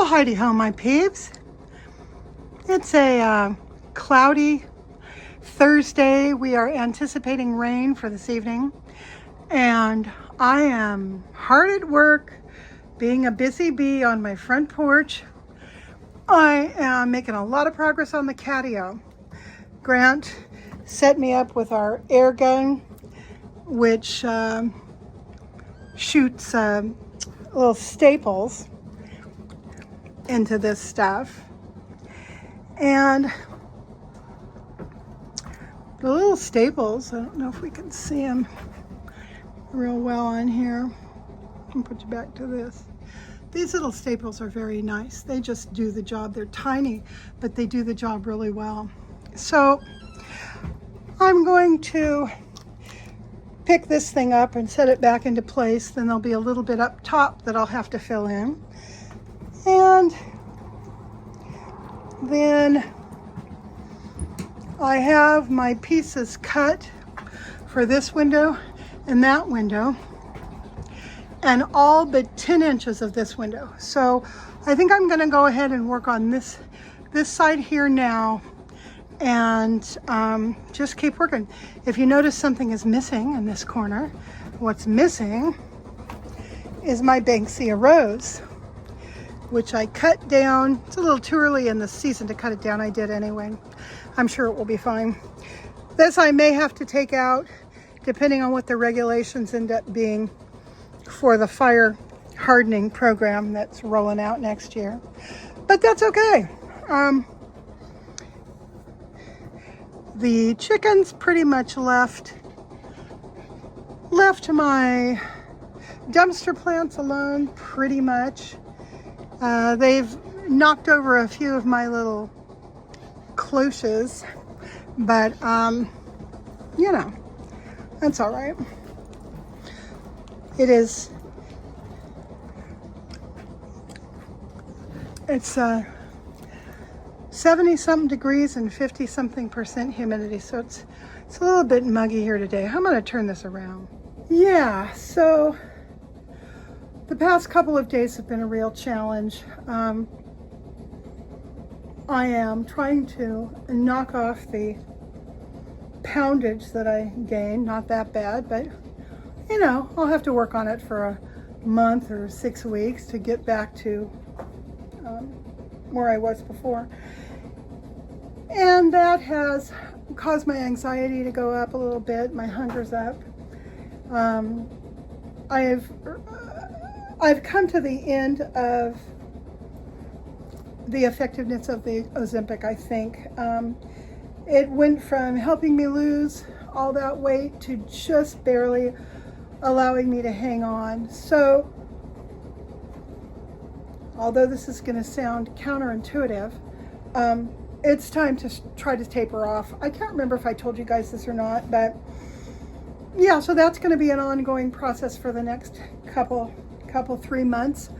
Well, heidi ho, my peeps. It's a cloudy Thursday. We are anticipating rain for this evening, and I am hard at work being a busy bee on my front porch. I am making a lot of progress on the catio. Grant set me up with our air gun, which shoots little staples into this stuff. And the little staples, I don't know if we can see them real well on here. I'll put you back to this. These little staples are very nice. They just do the job. They're tiny, but they do the job really well. So I'm going to pick this thing up and set it back into place. Then there'll be a little bit up top that I'll have to fill in. And then I have my pieces cut for this window and that window, and all but 10 inches of this window. So I think I'm going to go ahead and work on this side here now, and just keep working. If you notice something is missing in this corner, what's missing is my Banksia rose, which I cut down. It's a little too early in the season to cut it down. I did anyway. I'm sure it will be fine. This I may have to take out depending on what the regulations end up being for the fire hardening program that's rolling out next year. But that's okay. The chickens pretty much left my dumpster plants alone pretty much. They've knocked over a few of my little cloches, but you know, that's all right. It's 70 something degrees and 50 something percent humidity, so it's a little bit muggy here today. I'm going to turn this around. Yeah, so the past couple of days have been a real challenge. I am trying to knock off the poundage that I gained. Not that bad, but you know, I'll have to work on it for a month or 6 weeks to get back to where I was before. And that has caused my anxiety to go up a little bit. My hunger's up. I've come to the end of the effectiveness of the Ozempic, I think. It went from helping me lose all that weight to just barely allowing me to hang on. So, although this is going to sound counterintuitive, it's time to try to taper off. I can't remember if I told you guys this or not, but yeah, so that's going to be an ongoing process for the next couple 3 months.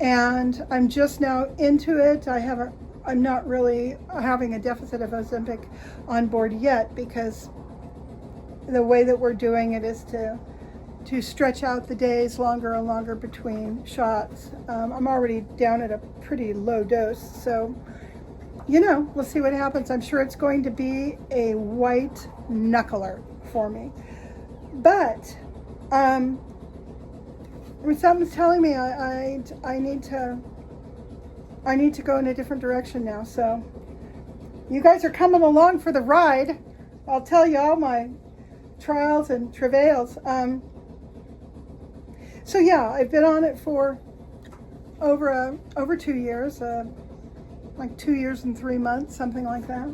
And I'm just now into it. I'm not really having a deficit of Ozempic on board yet, because the way that we're doing it is to stretch out the days longer and longer between shots. I'm already down at a pretty low dose, so you know, we'll see what happens. I'm sure it's going to be a white knuckler for me, but something's telling me I need to go in a different direction now. So you guys are coming along for the ride. I'll tell you all my trials and travails. So yeah, I've been on it for over 2 years, like 2 years and 3 months, something like that.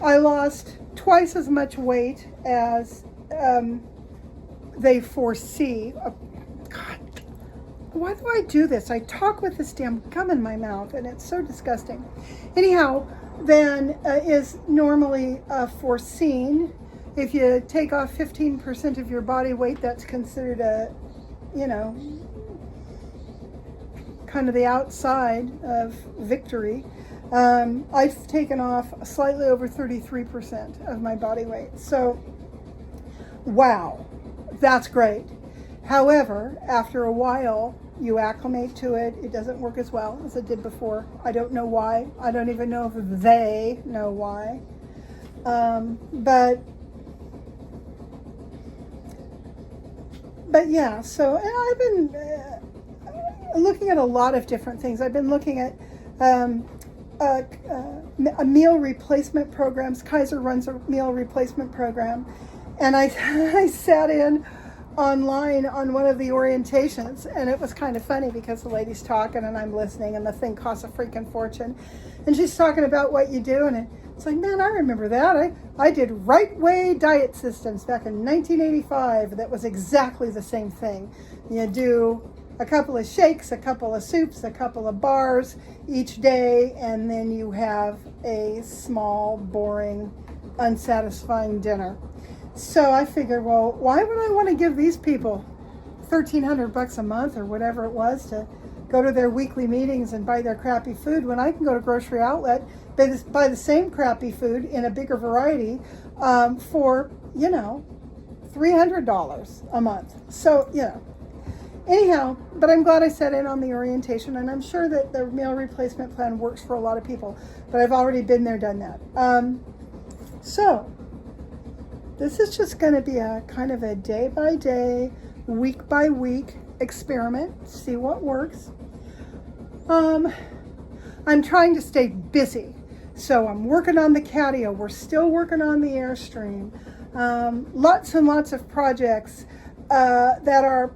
I lost twice as much weight as they foresee. God, why do I do this? I talk with this damn gum in my mouth, and it's so disgusting. Anyhow, then is normally foreseen. If you take off 15% of your body weight, that's considered a, you know, kind of the outside of victory. I've taken off slightly over 33% of my body weight. So, wow, that's great. However, after a while, you acclimate to it. It doesn't work as well as it did before. I don't know why. I don't even know if they know why. But yeah, so and I've been looking at a lot of different things. I've been looking at a meal replacement programs. Kaiser runs a meal replacement program, and I sat in online on one of the orientations, and it was kind of funny because the lady's talking and I'm listening, and the thing costs a freaking fortune, and she's talking about what you do, and it's like, man, I remember that. I did Right Way diet systems back in 1985. That was exactly the same thing. You do a couple of shakes, a couple of soups, a couple of bars each day, and then you have a small, boring, unsatisfying dinner. So I figured, well, why would I want to give these people $1,300 a month or whatever it was to go to their weekly meetings and buy their crappy food when I can go to grocery outlet, buy the same crappy food in a bigger variety for, $300 a month. So, anyhow, but I'm glad I sat in on the orientation, and I'm sure that the meal replacement plan works for a lot of people, but I've already been there, done that. So this is just going to be a kind of a day-by-day, week-by-week experiment, see what works. I'm trying to stay busy. So I'm working on the catio. We're still working on the Airstream. Lots and lots of projects that are,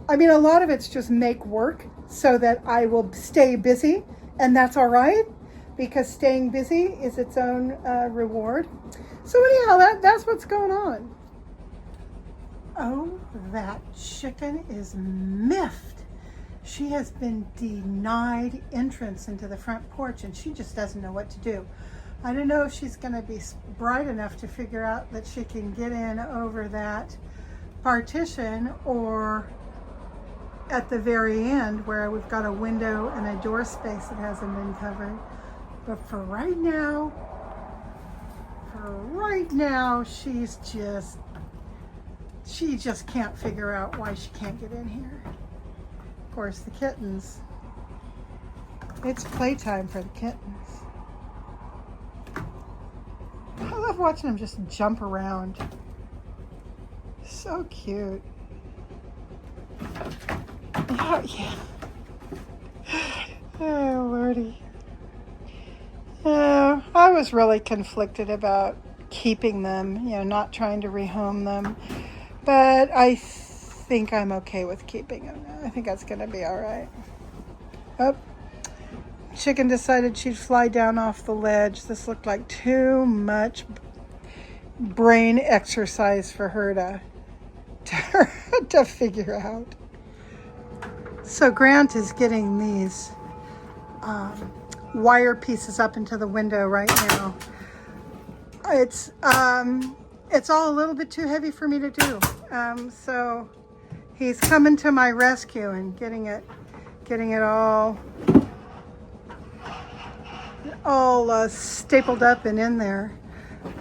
a lot of it's just make work so that I will stay busy. And that's all right, because staying busy is its own reward. So anyhow, that's what's going on. Oh, that chicken is miffed. She has been denied entrance into the front porch, and she just doesn't know what to do. I don't know if she's going to be bright enough to figure out that she can get in over that partition, or at the very end where we've got a window and a door space that hasn't been covered. But for right now, she just can't figure out why she can't get in here. Of course, the kittens, it's playtime for the kittens. I love watching them just jump around. So cute. Yeah. Oh, Lordy. I was really conflicted about keeping them, not trying to rehome them. But I think I'm okay with keeping them. I think that's going to be all right. Oh, chicken decided she'd fly down off the ledge. This looked like too much brain exercise for her to figure out. So Grant is getting these wire pieces up into the window right now. It's all a little bit too heavy for me to do. So he's coming to my rescue and getting it all stapled up and in there.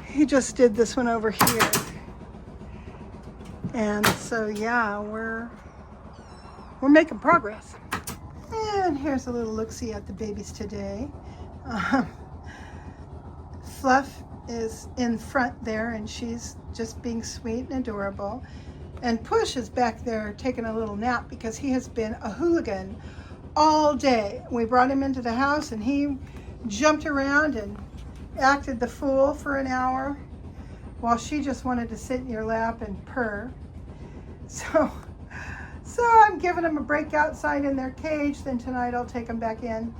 He just did this one over here. And so yeah, we're making progress. And here's a little look-see at the babies today. Fluff is in front there, and she's just being sweet and adorable. And Push is back there taking a little nap because he has been a hooligan all day. We brought him into the house, and he jumped around and acted the fool for an hour while she just wanted to sit in your lap and purr. So I'm giving them a break outside in their cage. Then tonight I'll take them back in.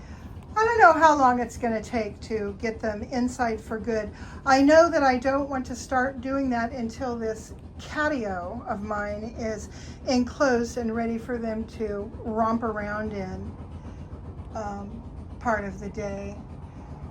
I don't know how long it's going to take to get them inside for good. I know that I don't want to start doing that until this catio of mine is enclosed and ready for them to romp around in part of the day.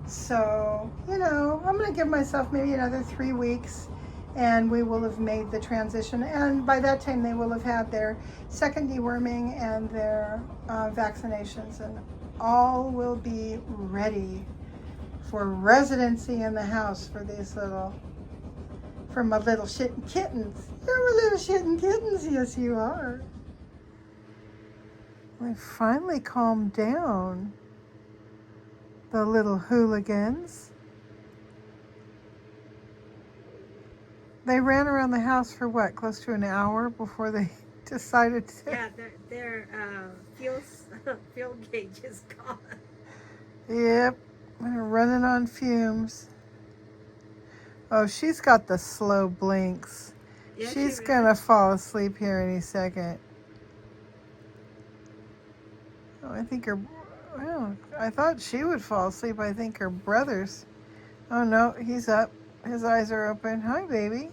So, I'm going to give myself maybe another 3 weeks, and we will have made the transition. And by that time, they will have had their second deworming and their vaccinations, and all will be ready for residency in the house for my little shitting kittens. You're my little shitting kittens, yes you are. They finally calmed down, the little hooligans. They ran around the house for what, close to an hour before they decided to... Yeah, their fuel gauge is gone. Yep, they're running on fumes. Oh, she's got the slow blinks. Yeah, She's she gonna really. fall asleep here any second. Oh, I think her... Well, I thought she would fall asleep. I think her brother's... Oh, no, he's up. His eyes are open. Hi, baby.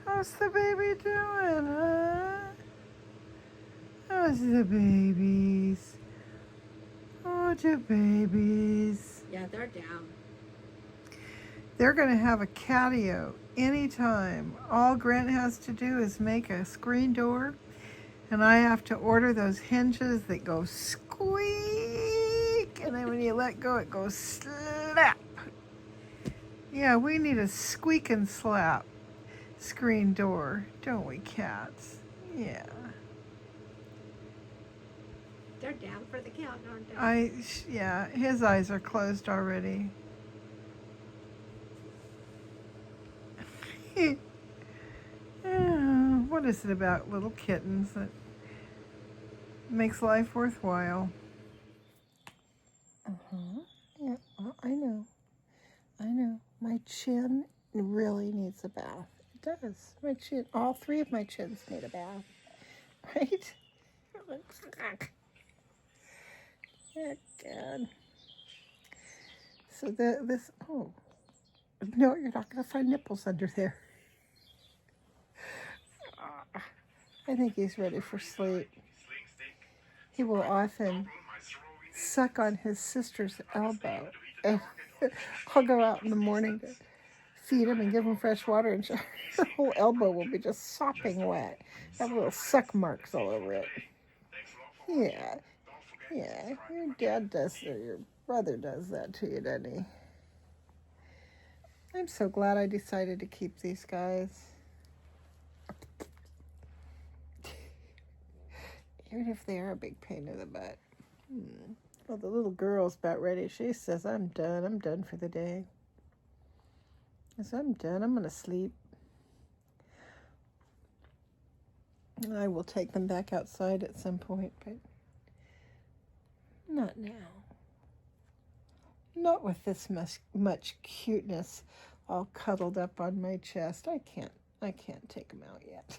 How's the baby doing, huh? How's the babies? Oh, the babies. Yeah, they're down. They're going to have a catio anytime. All Grant has to do is make a screen door, and I have to order those hinges that go squeak, and then when you let go, it goes slap. Yeah, we need a squeak and slap screen door, don't we, cats? Yeah. They're down for the count, aren't they? Yeah, his eyes are closed already. What is it about little kittens that makes life worthwhile? Yeah, I know. My chin really needs a bath. It does. My chin, all three of my chins need a bath. Right? Oh, God. So oh, no, you're not going to find nipples under there. I think he's ready for sleep. He will often suck on his sister's elbow. And I'll go out in the morning to feed him and give him fresh water, and her whole elbow will be just sopping wet. Have little suck marks all over it. Yeah. Your dad does that. Your brother does that to you, doesn't he? I'm so glad I decided to keep these guys. Even if they are a big pain in the butt. Well, the little girl's about ready. She says, I'm done. I'm done for the day. I said, I'm done. I'm going to sleep. I will take them back outside at some point, but not now. Not with this much cuteness all cuddled up on my chest. I can't take them out yet.